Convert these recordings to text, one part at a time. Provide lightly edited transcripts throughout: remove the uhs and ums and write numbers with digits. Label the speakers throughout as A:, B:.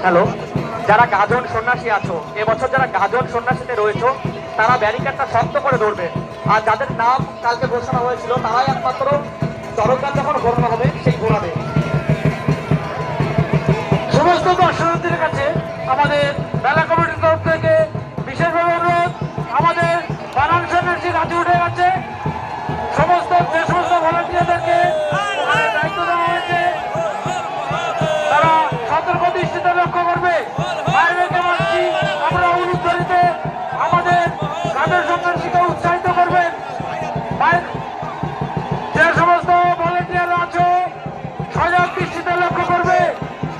A: Hello, যারা গাজন সন্ন্যাসী আছো, এবছর যারা গাজন সন্ন্যাসীতে রয়েছে তারা ব্যারিকেডটা শক্ত করে ধরবে। আর যাদের নাম কালকে ঘোষণা হয়েছিল তারাই একমাত্র চরকার যখন ঘোরানো হবে সেই ঘোরাবে।
B: সমস্ত দর্শনার্থীদের কাছে আমাদের মেলা কমিটির তরফ থেকে বিশেষভাবে অনুরোধ, আমাদের বানান সন্ন্যাসী রাতে উঠে গেছে, সমস্ত যে সমস্ত ভলান্টিয়ারদেরকে দায়িত্ব দেওয়া হয়েছে তারা সতর্ক দৃষ্টিতে লক্ষ্য করবে। বাইরেকে বলছি আমরা অনুপ্রাণিত আমাদের গানের সন্ন্যাসীকে উৎসাহিত করবেন। যে সমস্ত ভলান্টিয়ার আছে সজাগ দৃষ্টিতে লক্ষ্য করবে,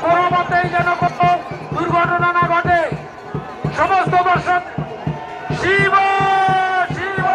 B: কোনো মতেই যেন কোনো দুর্ঘটনা না ঘটে। সমস্ত দর্শক শিব শিব